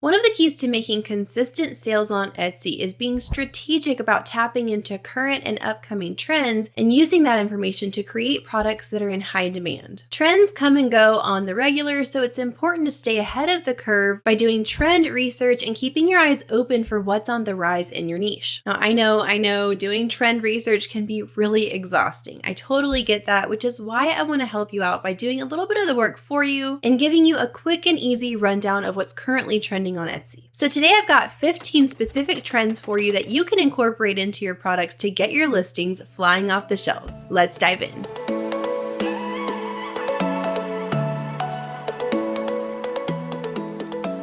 One of the keys to making consistent sales on Etsy is being strategic about tapping into current and upcoming trends and using that information to create products that are in high demand. Trends come and go on the regular, so it's important to stay ahead of the curve by doing trend research and keeping your eyes open for what's on the rise in your niche. Now, I know doing trend research can be really exhausting. I totally get that, which is why I want to help you out by doing a little bit of the work for you and giving you a quick and easy rundown of what's currently trending on Etsy. So today I've got 15 specific trends for you that you can incorporate into your products to get your listings flying off the shelves. Let's dive in.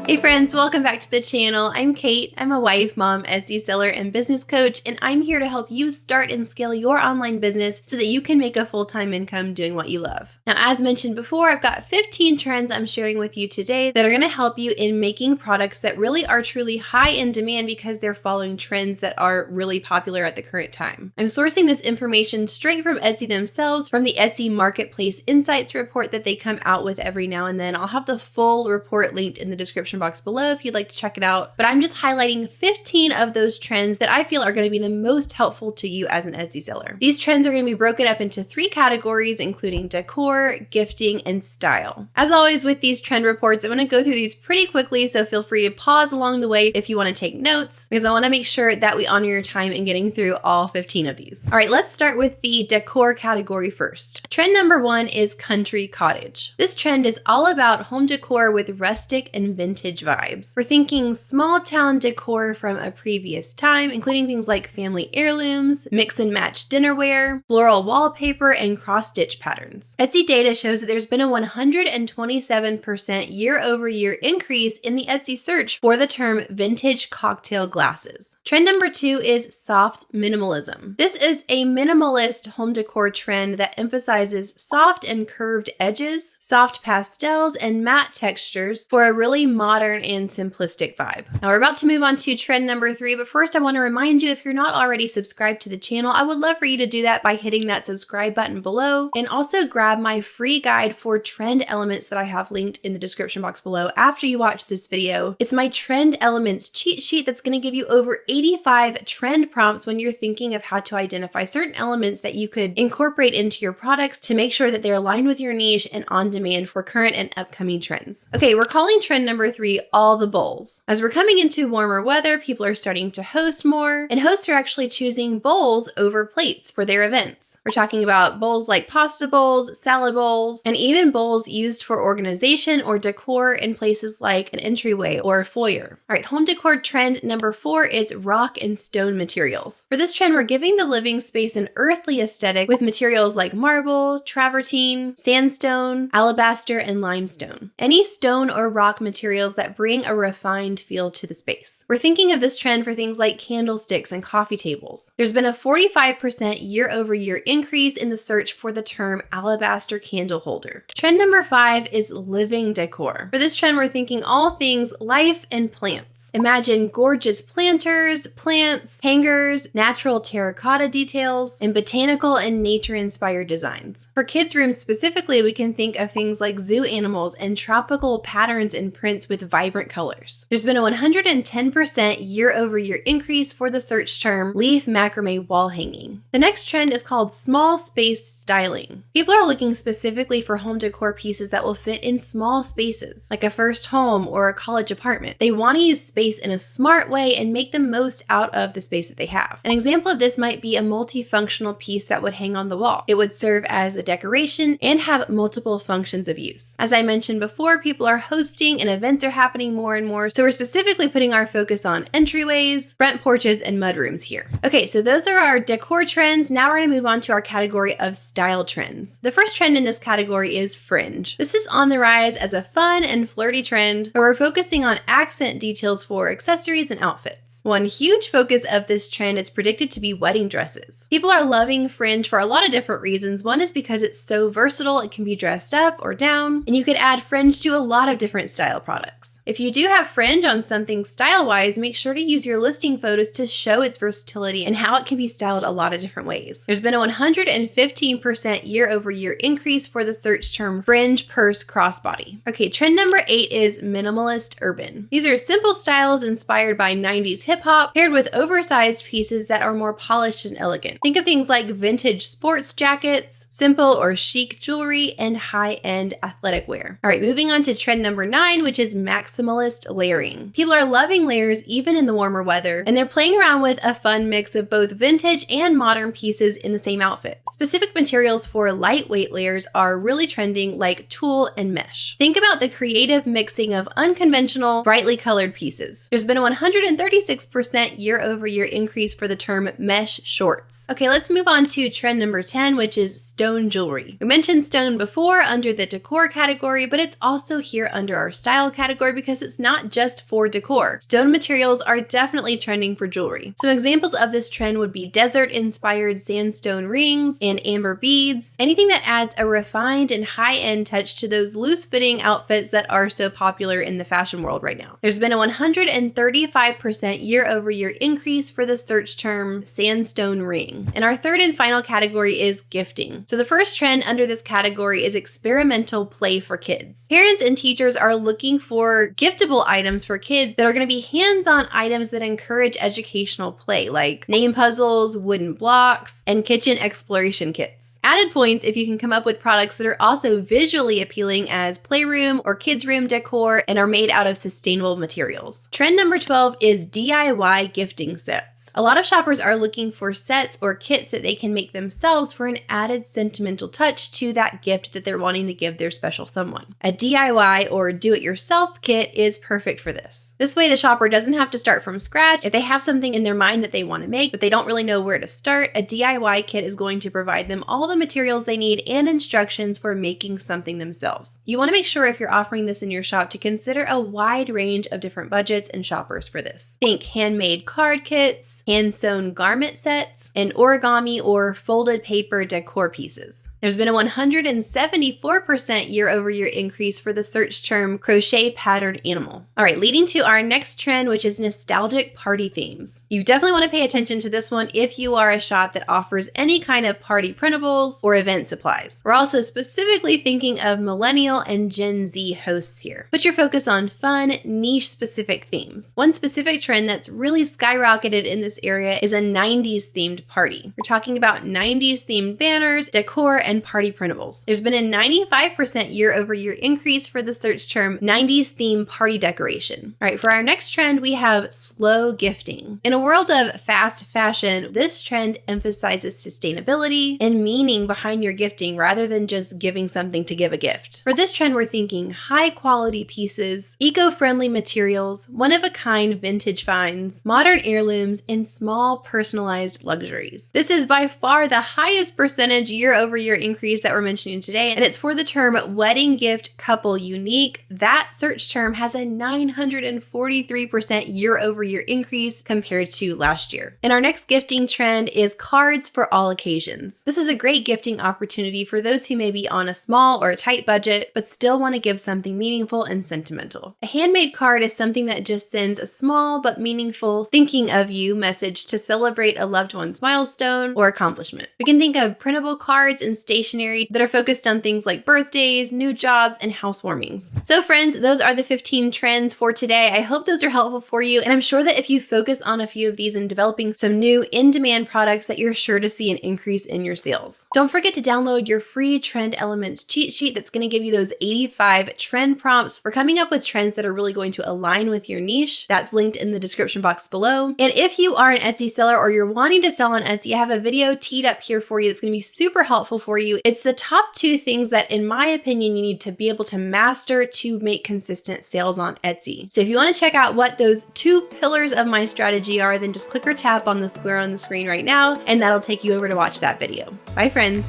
Hey friends, welcome back to the channel. I'm Kate. I'm a wife, mom, Etsy seller, and business coach, and I'm here to help you start and scale your online business so that you can make a full-time income doing what you love. Now, as mentioned before, I've got 15 trends I'm sharing with you today that are going to help you in making products that really are truly high in demand because they're following trends that are really popular at the current time. I'm sourcing this information straight from Etsy themselves, from the Etsy Marketplace Insights report that they come out with every now and then. I'll have the full report linked in the description box below if you'd like to check it out, but I'm just highlighting 15 of those trends that I feel are going to be the most helpful to you as an Etsy seller. These trends are going to be broken up into 3 categories, including decor, gifting, and style. As always with these trend reports, I'm going to go through these pretty quickly, so feel free to pause along the way if you want to take notes, because I want to make sure that we honor your time in getting through all 15 of these. All right, let's start with the decor category first. Trend number 1 is country cottage. This trend is all about home decor with rustic and vintage vibes. We're thinking small town decor from a previous time, including things like family heirlooms, mix and match dinnerware, floral wallpaper, and cross-stitch patterns. Etsy data shows that there's been a 127% year-over-year increase in the Etsy search for the term vintage cocktail glasses. Trend number 2 is soft minimalism. This is a minimalist home decor trend that emphasizes soft and curved edges, soft pastels, and matte textures for a really modern and simplistic vibe. Now we're about to move on to trend number 3, but first I want to remind you, if you're not already subscribed to the channel, I would love for you to do that by hitting that subscribe button below, and also grab my free guide for trend elements that I have linked in the description box below after you watch this video. It's my trend elements cheat sheet that's going to give you over 85 trend prompts when you're thinking of how to identify certain elements that you could incorporate into your products to make sure that they're aligned with your niche and on demand for current and upcoming trends. Okay, we're calling trend number 3 all the bowls. As we're coming into warmer weather, people are starting to host more, and hosts are actually choosing bowls over plates for their events. We're talking about bowls like pasta bowls, salad bowls, and even bowls used for organization or decor in places like an entryway or a foyer. All right, home decor trend number 4 is rock and stone materials. For this trend, we're giving the living space an earthly aesthetic with materials like marble, travertine, sandstone, alabaster, and limestone. Any stone or rock materials that bring a refined feel to the space. We're thinking of this trend for things like candlesticks and coffee tables. There's been a 45% year-over-year increase in the search for the term alabaster candle holder. Trend number 5 is living decor. For this trend, we're thinking all things life and plants. Imagine gorgeous planters, plants, hangers, natural terracotta details, and botanical and nature-inspired designs. For kids' rooms specifically, we can think of things like zoo animals and tropical patterns and prints with vibrant colors. There's been a 110% year-over-year increase for the search term leaf macrame wall hanging. The next trend is called small space styling. People are looking specifically for home decor pieces that will fit in small spaces, like a first home or a college apartment. They want to use space in a smart way and make the most out of the space that they have. An example of this might be a multifunctional piece that would hang on the wall. It would serve as a decoration and have multiple functions of use. As I mentioned before, people are hosting and events are happening more and more, so we're specifically putting our focus on entryways, front porches, and mudrooms here. Okay, so those are our decor trends. Now we're going to move on to our category of style trends. The first trend in this category is fringe. This is on the rise as a fun and flirty trend, but we're focusing on accent details for accessories and outfits. One huge focus of this trend is predicted to be wedding dresses. People are loving fringe for a lot of different reasons. One is because it's so versatile, it can be dressed up or down, and you could add fringe to a lot of different style products. If you do have fringe on something style-wise, make sure to use your listing photos to show its versatility and how it can be styled a lot of different ways. There's been a 115% year-over-year increase for the search term fringe purse crossbody. Okay, trend number 8 is minimalist urban. These are simple styles inspired by 90s hip-hop paired with oversized pieces that are more polished and elegant. Think of things like vintage sports jackets, simple or chic jewelry, and high-end athletic wear. All right, moving on to trend number 9, which is maximalist layering. People are loving layers even in the warmer weather, and they're playing around with a fun mix of both vintage and modern pieces in the same outfit. Specific materials for lightweight layers are really trending, like tulle and mesh. Think about the creative mixing of unconventional, brightly colored pieces. There's been a 136% year-over-year increase for the term mesh shorts. Okay, let's move on to trend number 10, which is stone jewelry. We mentioned stone before under the decor category, but it's also here under our style category because it's not just for decor. Stone materials are definitely trending for jewelry. Some examples of this trend would be desert-inspired sandstone rings and amber beads, anything that adds a refined and high-end touch to those loose-fitting outfits that are so popular in the fashion world right now. There's been a 135% year-over-year increase for the search term sandstone ring. And our third and final category is gifting. So the first trend under this category is experimental play for kids. Parents and teachers are looking for giftable items for kids that are going to be hands-on items that encourage educational play, like name puzzles, wooden blocks, and kitchen exploration kits. Added points if you can come up with products that are also visually appealing as playroom or kids' room decor and are made out of sustainable materials. Trend number 12 is DIY gifting sets. A lot of shoppers are looking for sets or kits that they can make themselves for an added sentimental touch to that gift that they're wanting to give their special someone. A DIY or do-it-yourself kit is perfect for this. This way the shopper doesn't have to start from scratch. If they have something in their mind that they want to make, but they don't really know where to start, a DIY kit is going to provide them all the materials they need and instructions for making something themselves. You want to make sure if you're offering this in your shop to consider a wide range of different budgets and shoppers for this. Think handmade card kits, hand-sewn garment sets, and origami or folded paper decor pieces. There's been a 174% year-over-year increase for the search term crochet patterned animal. All right, leading to our next trend, which is nostalgic party themes. You definitely want to pay attention to this one if you are a shop that offers any kind of party printables or event supplies. We're also specifically thinking of millennial and Gen Z hosts here. Put your focus on fun, niche-specific themes. One specific trend that's really skyrocketed in this area is a 90s themed party. We're talking about 90s themed banners, decor, and party printables. There's been a 95% year-over-year increase for the search term 90s theme party decoration. All right, for our next trend, we have slow gifting. In a world of fast fashion, this trend emphasizes sustainability and meaning behind your gifting rather than just giving something to give a gift. For this trend, we're thinking high-quality pieces, eco-friendly materials, one-of-a-kind vintage finds, modern heirlooms, and small personalized luxuries. This is by far the highest percentage year-over-year increase that we're mentioning today, and it's for the term wedding gift couple unique. That search term has a 943% year-over-year increase compared to last year. And our next gifting trend is cards for all occasions. This is a great gifting opportunity for those who may be on a small or a tight budget, but still want to give something meaningful and sentimental. A handmade card is something that just sends a small but meaningful thinking of you message to celebrate a loved one's milestone or accomplishment. We can think of printable cards and stationery that are focused on things like birthdays, new jobs, and housewarmings. So friends, those are the 15 trends for today. I hope those are helpful for you, and I'm sure that if you focus on a few of these and developing some new in-demand products, that you're sure to see an increase in your sales. Don't forget to download your free Trend Elements cheat sheet that's going to give you those 85 trend prompts for coming up with trends that are really going to align with your niche. That's linked in the description box below. And if you are an Etsy seller or you're wanting to sell on Etsy, I have a video teed up here for you that's going to be super helpful for you. It's the top 2 things that, in my opinion, you need to be able to master to make consistent sales on Etsy. So if you want to check out what those 2 pillars of my strategy are, then just click or tap on the square on the screen right now, and that'll take you over to watch that video. Bye, friends.